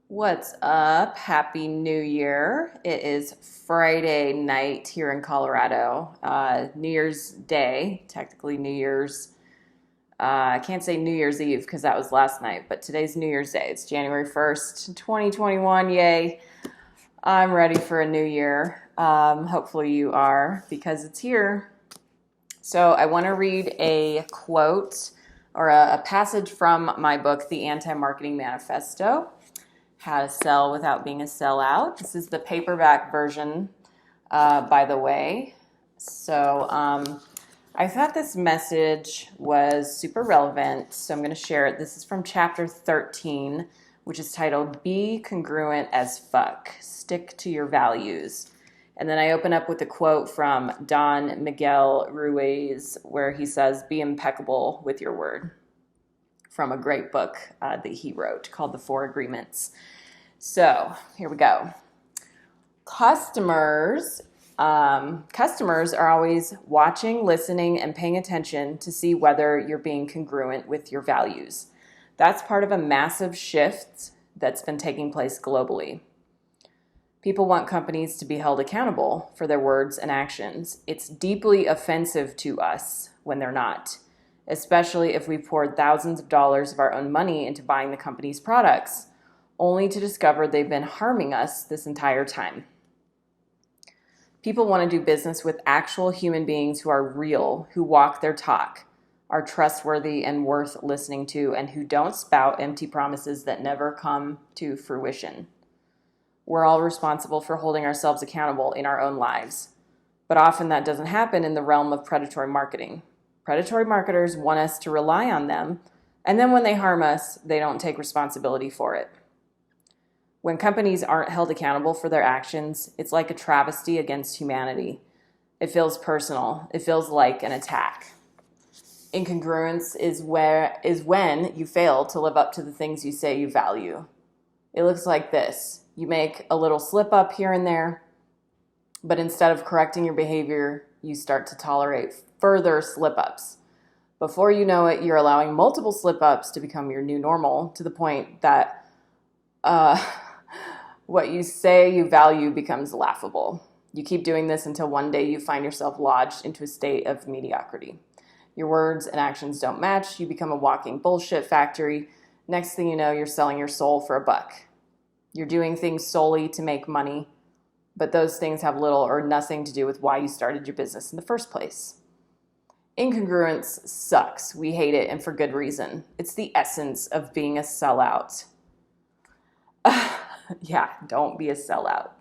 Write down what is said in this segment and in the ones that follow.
What's up? Happy New Year. It is Friday night here in Colorado. New Year's Day, technically New Year's. I can't say New Year's Eve because that was last night, but today's New Year's Day. It's January 1st, 2021. Yay. I'm ready for a new year. Hopefully you are because it's here. So I want to read a quote or a passage from my book, The Anti-Marketing Manifesto. How to Sell Without Being a Sellout. This is the paperback version, by the way. So I thought this message was super relevant, so I'm going to share it. This is from chapter 13, which is titled, Be Congruent as Fuck. Stick to your values. And then I open up with a quote from Don Miguel Ruiz, where he says, be impeccable with your word, from a great book that he wrote called The Four Agreements. So here we go. Customers are always watching, listening, and paying attention to see whether you're being congruent with your values. That's part of a massive shift that's been taking place globally. People want companies to be held accountable for their words and actions. It's deeply offensive to us when they're not, especially if we poured thousands of dollars of our own money into buying the company's products, only to discover they've been harming us this entire time. People want to do business with actual human beings who are real, who walk their talk, are trustworthy and worth listening to, and who don't spout empty promises that never come to fruition. We're all responsible for holding ourselves accountable in our own lives, but often that doesn't happen in the realm of predatory marketing. Predatory marketers want us to rely on them, and then when they harm us, they don't take responsibility for it. When companies aren't held accountable for their actions, it's like a travesty against humanity. It feels personal. It feels like an attack. Incongruence is when you fail to live up to the things you say you value. It looks like this. You make a little slip up here and there, but instead of correcting your behavior, you start to tolerate further slip ups. Before you know it, you're allowing multiple slip ups to become your new normal, to the point that what you say you value becomes laughable. You keep doing this until one day you find yourself lodged into a state of mediocrity. Your words and actions don't match. You become a walking bullshit factory. Next thing you know, you're selling your soul for $1. You're doing things solely to make money, but those things have little or nothing to do with why you started your business in the first place. Incongruence sucks. We hate it, and for good reason. It's the essence of being a sellout. Yeah, don't be a sellout.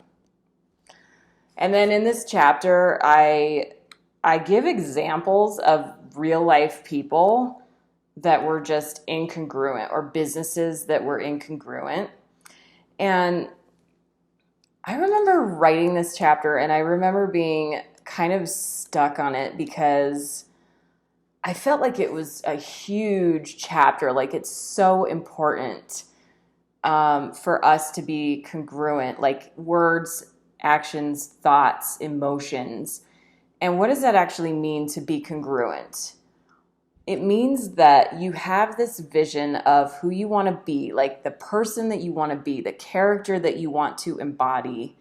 And then in this chapter, I give examples of real life people that were just incongruent, or businesses that were incongruent. And I remember writing this chapter, and I remember being kind of stuck on it because I felt like it was a huge chapter. Like, it's so important for us to be congruent, like words, actions, thoughts, emotions. And what does that actually mean to be congruent? It means that you have this vision of who you want to be, like the person that you want to be, the character that you want to embody,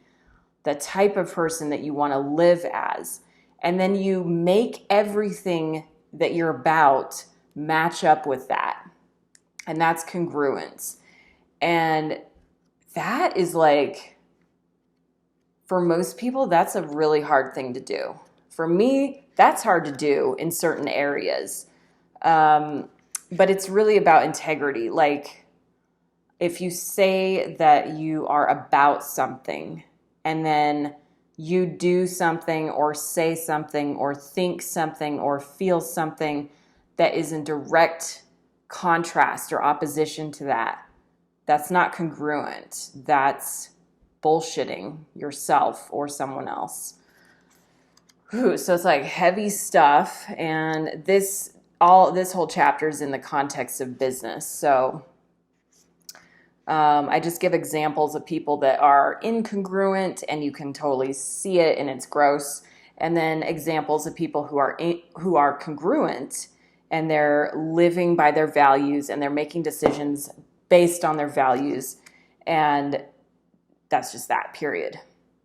the type of person that you want to live as. And then you make everything that you're about match up with that. And that's congruence. And that is like, for most people, that's a really hard thing to do. For me, that's hard to do in certain areas. But it's really about integrity. Like, if you say that you are about something and then you do something or say something or think something or feel something that is in direct contrast or opposition to that, that's not congruent. That's bullshitting yourself or someone else. So it's like heavy stuff. And this whole chapter is in the context of business. So I just give examples of people that are incongruent, and you can totally see it, and it's gross. And then examples of people who are congruent, and they're living by their values, and they're making decisions based on their values, And that's just that, period.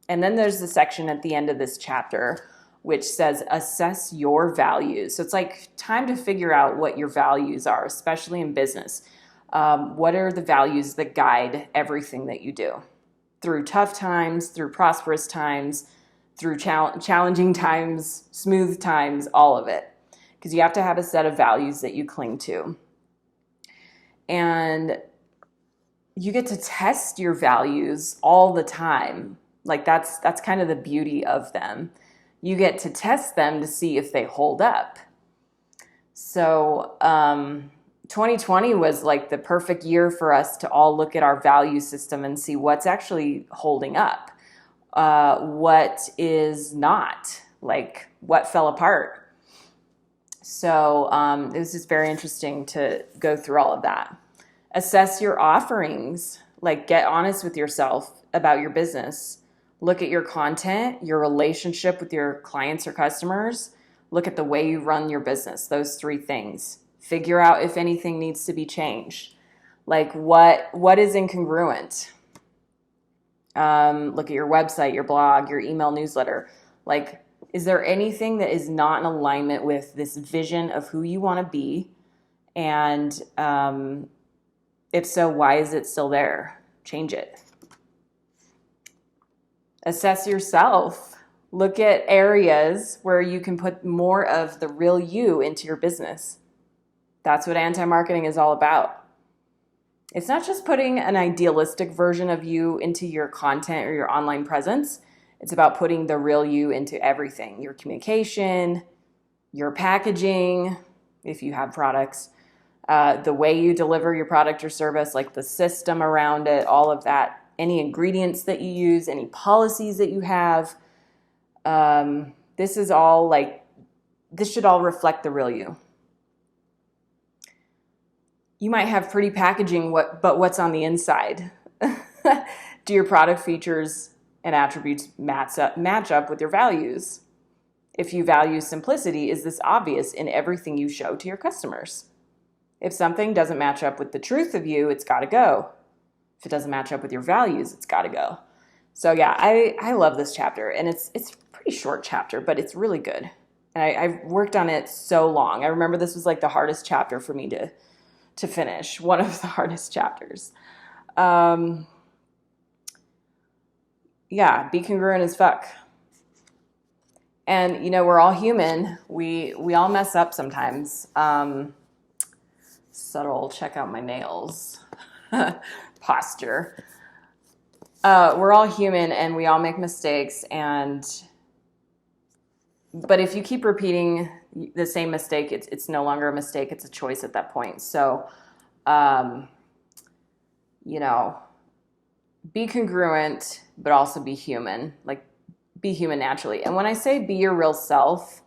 And then there's the section at the end of this chapter which says assess your values. So it's like time to figure out what your values are, especially in business. What are the values that guide everything that you do? Through tough times, through prosperous times, through challenging times, smooth times, all of it. Because you have to have a set of values that you cling to. And you get to test your values all the time. Like that's kind of the beauty of them. You get to test them to see if they hold up. So 2020 was like the perfect year for us to all look at our value system and see what's actually holding up. What is not, like what fell apart. So it was just very interesting to go through all of that. Assess your offerings, like get honest with yourself about your business. Look at your content, your relationship with your clients or customers. Look at the way you run your business, those three things. Figure out if anything needs to be changed. Like what is incongruent? Look at your website, your blog, your email newsletter. Like, is there anything that is not in alignment with this vision of who you want to be? And if so, why is it still there? Change it. Assess yourself. Look at areas where you can put more of the real you into your business. That's what anti-marketing is all about. It's not just putting an idealistic version of you into your content or your online presence. It's about putting the real you into everything. Your communication, your packaging, if you have products, the way you deliver your product or service, like the system around it, all of that, any ingredients that you use, any policies that you have. This should all reflect the real you. You might have pretty packaging, but what's on the inside? Do your product features and attributes match up with your values? If you value simplicity, is this obvious in everything you show to your customers? If something doesn't match up with the truth of you, it's got to go. If it doesn't match up with your values, it's got to go. So yeah, I love this chapter, and it's a pretty short chapter, but it's really good. And I've worked on it so long. I remember this was like the hardest chapter for me to finish, one of the hardest chapters. Yeah, be congruent as fuck. And, we're all human. We all mess up sometimes. Subtle, check out my nails. Posture. We're all human and we all make mistakes. But if you keep repeating the same mistake, it's no longer a mistake. It's a choice at that point. So, be congruent, but also be human. Like, be human naturally. And when I say be your real self,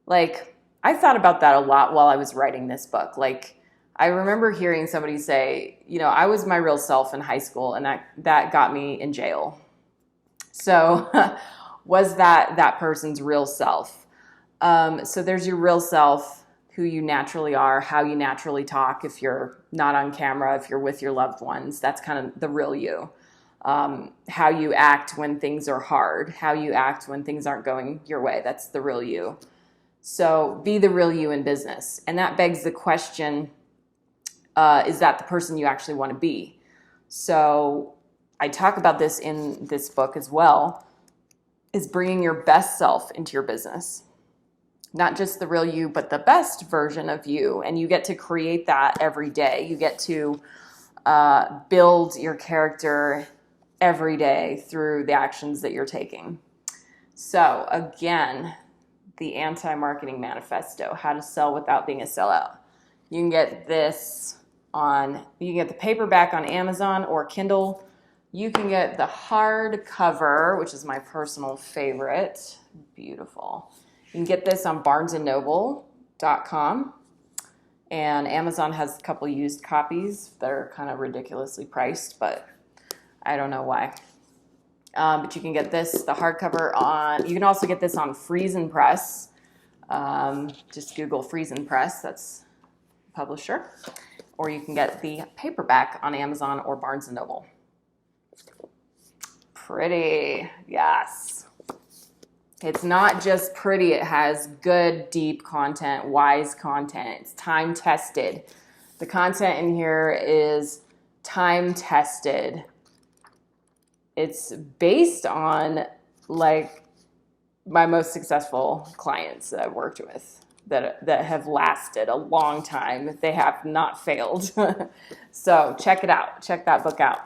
like, I thought about that a lot while I was writing this book. Like, I remember hearing somebody say, I was my real self in high school, and that got me in jail. So was that person's real self? So there's your real self, who you naturally are, how you naturally talk if you're not on camera, if you're with your loved ones. That's kind of the real you. How you act when things are hard, how you act when things aren't going your way. That's the real you. So be the real you in business. And that begs the question, is that the person you actually want to be? So I talk about this in this book as well, is bringing your best self into your business. Not just the real you, but the best version of you. And you get to create that every day. You get to build your character every day through the actions that you're taking. So again, the Anti-Marketing Manifesto, how to sell without being a sellout. You can get this you can get the paperback on Amazon or Kindle. You can get the hardcover, which is my personal favorite. Beautiful. You can get this on barnesandnoble.com. And Amazon has a couple used copies. They're kind of ridiculously priced, but I don't know why. But you can get this, the hardcover you can also get this on Friesen Press. Just Google Friesen Press, that's the publisher. Or you can get the paperback on Amazon or Barnes & Noble. Pretty, yes. It's not just pretty, it has good, deep content, wise content. It's time tested. The content in here is time tested. It's based on like my most successful clients that I've worked with that have lasted a long time. They have not failed. So check it out. Check that book out.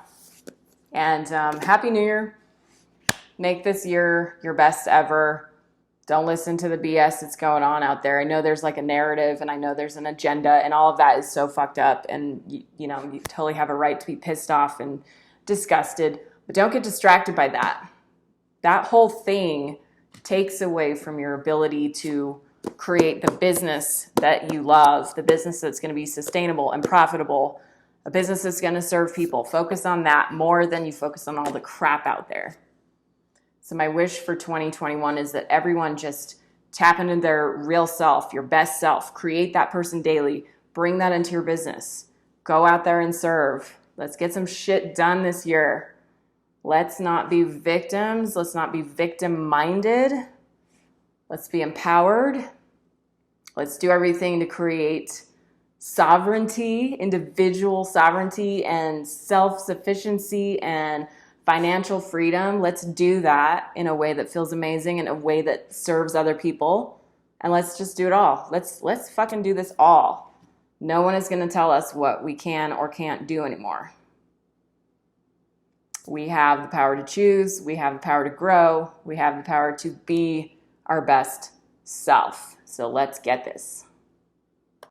And Happy New Year. Make this year your best ever. Don't listen to the BS that's going on out there. I know there's like a narrative and I know there's an agenda and all of that is so fucked up. And you know, you totally have a right to be pissed off and disgusted, but don't get distracted by that. That whole thing takes away from your ability to create the business that you love, the business that's going to be sustainable and profitable, a business that's going to serve people. Focus on that more than you focus on all the crap out there. So my wish for 2021 is that everyone just tap into their real self, your best self, create that person daily, bring that into your business, go out there and serve. Let's get some shit done this year. Let's not be victims. Let's not be victim-minded. Let's be empowered. Let's do everything to create sovereignty, individual sovereignty and self-sufficiency and financial freedom. Let's do that in a way that feels amazing, in a way that serves other people. And let's just do it all. Let's fucking do this all. No one is going to tell us what we can or can't do anymore. We have the power to choose. We have the power to grow. We have the power to be our best self. So let's get this.